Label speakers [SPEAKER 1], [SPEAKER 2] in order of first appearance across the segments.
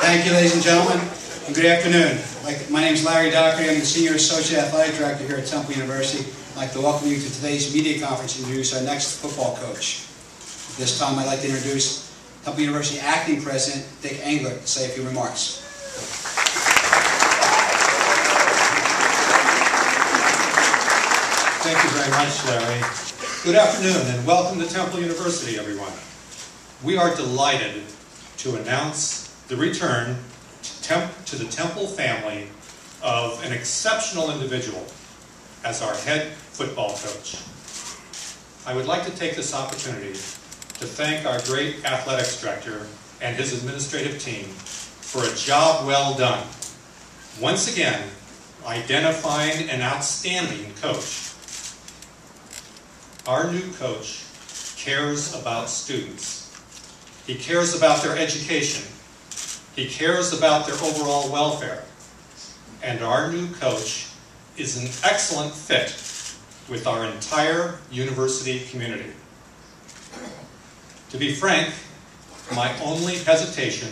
[SPEAKER 1] Thank you, ladies and gentlemen, and good afternoon. My name is Larry Dockery. I'm the Senior Associate Athletic Director here at Temple University. I'd like to welcome you to today's media conference and introduce our next football coach. At this time, I'd like to introduce Temple University Acting President Dick Engler to say a few remarks.
[SPEAKER 2] Thank you very much, Larry. Good afternoon and welcome to Temple University, everyone. We are delighted to announce the return to the Temple family of an exceptional individual as our head football coach. I would like to take this opportunity to thank our great athletics director and his administrative team for a job well done. Once again, identifying an outstanding coach. Our new coach cares about students. He cares about their education. He cares about their overall welfare. And our new coach is an excellent fit with our entire university community. To be frank, my only hesitation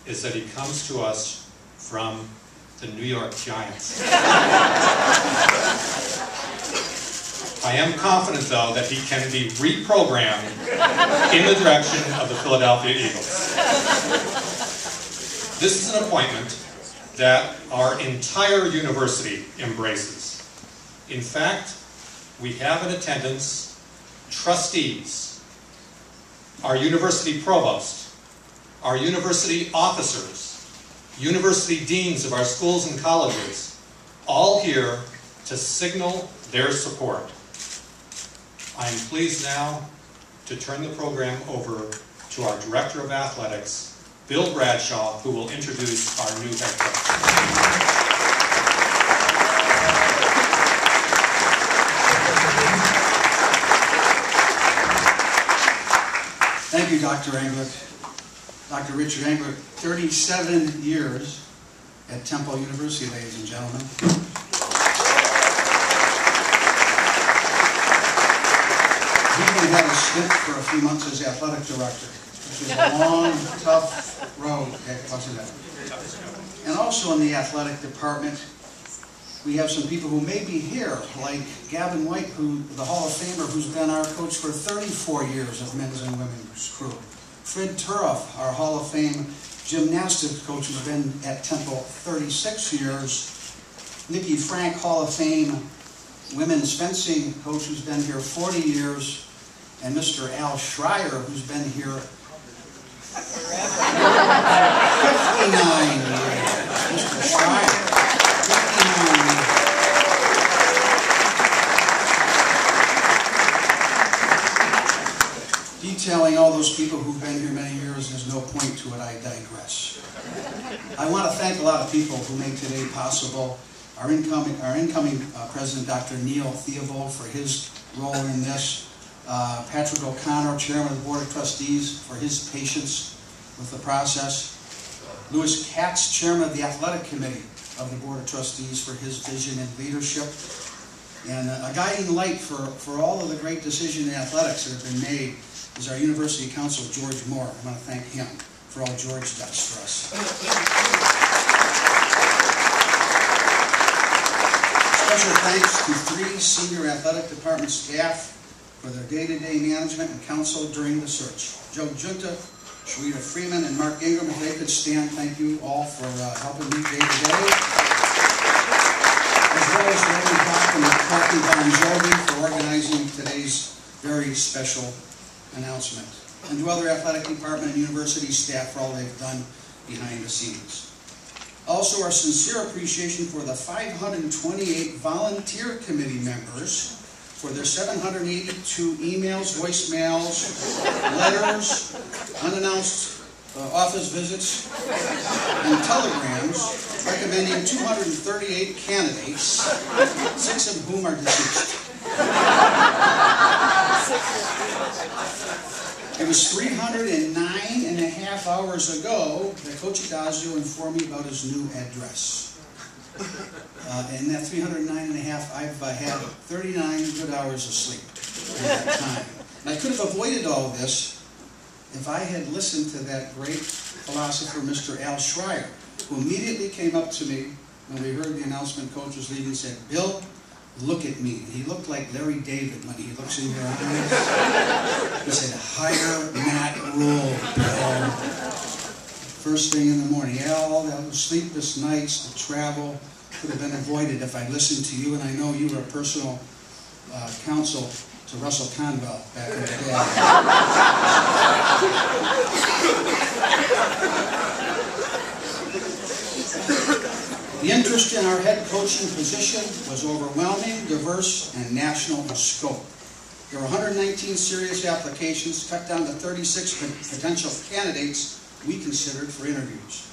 [SPEAKER 2] is that he comes to us from the New York Giants. I am confident, though, that he can be reprogrammed in the direction of the Philadelphia Eagles. This is an appointment that our entire university embraces. In fact, we have in attendance trustees, our university provost, our university officers, university deans of our schools and colleges, all here to signal their support. I am pleased now to turn the program over to our Director of Athletics, Bill Bradshaw, who will introduce our new head coach.
[SPEAKER 1] Thank you, Dr. Engler. Dr. Richard Engler, 37 years at Temple University, ladies and gentlemen. He even had a stint for a few months as athletic director, which is a long, tough road, wasn't it? And also in the athletic department, we have some people who may be here, like Gavin White, the Hall of Famer, who's been our coach for 34 years of men's and women's crew. Fred Turoff, our Hall of Fame gymnastics coach, who's been at Temple 36 years. Nikki Frank, Hall of Fame women's fencing coach, who's been here 40 years. And Mr. Al Schreier, who's been here 59 years. Mr. Schreier, 59 years. Detailing all those people who've been here many years, there's no point to it, I digress. I want to thank a lot of people who made today possible. Our incoming President, Dr. Neil Theobald, for his role in this. Patrick O'Connor, Chairman of the Board of Trustees, for his patience with the process. Louis Katz, Chairman of the Athletic Committee of the Board of Trustees, for his vision and leadership. And a guiding light for all of the great decisions in athletics that have been made is our University Council, George Moore. I want to thank him for all George does for us. Special thanks to 3 senior athletic department staff for their day-to-day management and counsel during the search. Joe Junta, Sharita Freeman, and Mark Ingram, if they could stand, thank you all for helping me day-to-day. As well as Larry Dock and Kathy Bon Jovi for organizing today's very special announcement. And to other athletic department and university staff for all they've done behind the scenes. Also, our sincere appreciation for the 528 volunteer committee members for their 782 emails, voicemails, letters, unannounced office visits, and telegrams recommending 238 candidates, 6 of whom are deceased. It was 309 and a half hours ago that Coach Adazio informed me about his new address. In that 309 and a half, I've had 39 good hours of sleep in that time. And I could have avoided all this if I had listened to that great philosopher, Mr. Al Schreier, who immediately came up to me when we heard the announcement Coach was leaving and said, "Bill, look at me." He looked like Larry David when he looks in your eyes. He said, "Hire Matt Rhule, Bill." First thing in the morning. All those sleepless nights, the travel could have been avoided if I listened to you, and I know you were a personal counsel to Russell Conwell back in the day. The interest in our head coaching position was overwhelming, diverse, and national in scope. There were 119 serious applications, cut down to 36 potential candidates we considered for interviews.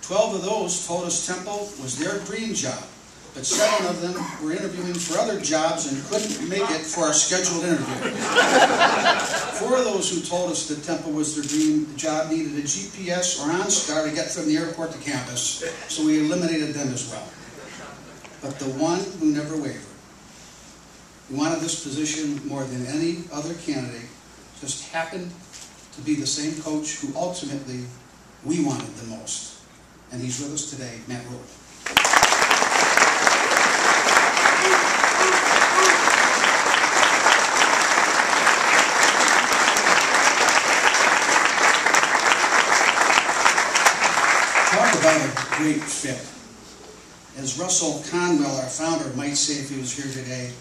[SPEAKER 1] 12 of those told us Temple was their dream job, but 7 of them were interviewing for other jobs and couldn't make it for our scheduled interview. 4 of those who told us that Temple was their dream job needed a GPS or OnStar to get from the airport to campus, so we eliminated them as well. But the one who never wavered, who wanted this position more than any other candidate, just happened to be the same coach who ultimately we wanted the most. And he's with us today, Matt Rhule. Talk about a great fit. As Russell Conwell, our founder, might say if he was here today,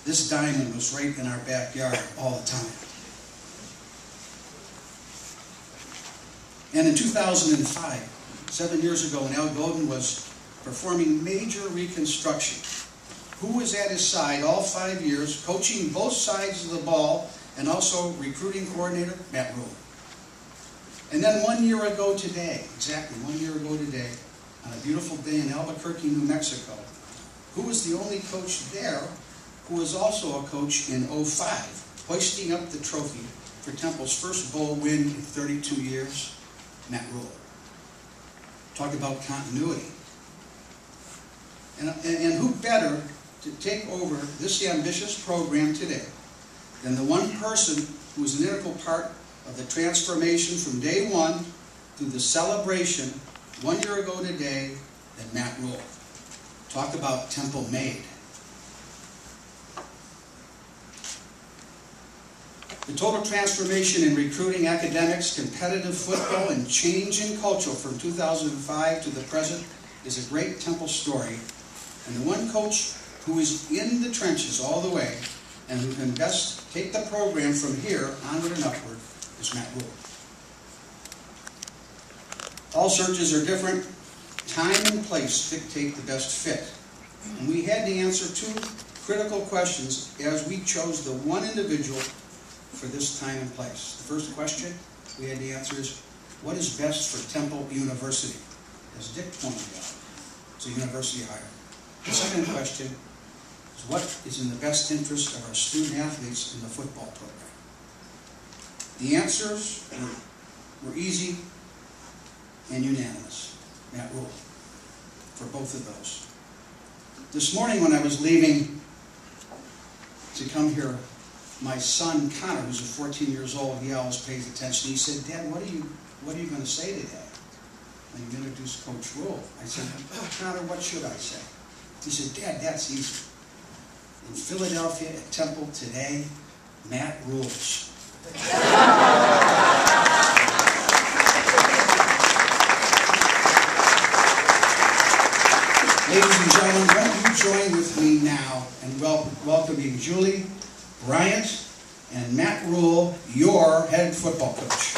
[SPEAKER 1] this diamond was right in our backyard all the time. And in 2005, 7 years ago, when Al Godin was performing major reconstruction, who was at his side all 5 years, coaching both sides of the ball, and also recruiting coordinator? Matt Rhule. And then 1 year ago today, exactly 1 year ago today, on a beautiful day in Albuquerque, New Mexico, who was the only coach there who was also a coach in 2005, hoisting up the trophy for Temple's first bowl win in 32 years? Matt Rhule. Talk about continuity. And who better to take over this ambitious program today than the one person who was an integral part of the transformation from day one through the celebration 1 year ago today, than Matt Rhule. Talk about Temple made. The total transformation in recruiting, academics, competitive football, and change in culture from 2005 to the present is a great Temple story. And the one coach who is in the trenches all the way and who can best take the program from here onward and upward is Matt Rhule. All searches are different. Time and place dictate the best fit. And we had to answer 2 critical questions as we chose the one individual for this time and place. The first question we had to answer is, what is best for Temple University? As Dick pointed out, it's a university hire. The second question is, what is in the best interest of our student athletes in the football program? The answers were easy and unanimous. Matt Rhule, for both of those. This morning when I was leaving to come here, my son Connor, who's 14 years old, he always pays attention. He said, "Dad, what are you going to say today?" And you introduced Coach Rhule. I said, "Connor, what should I say?" He said, "Dad, that's easy. In Philadelphia at Temple today, Matt rules." Ladies and gentlemen, won't you join with me now in welcoming Julie Bryant and Matt Rhule, your head football coach.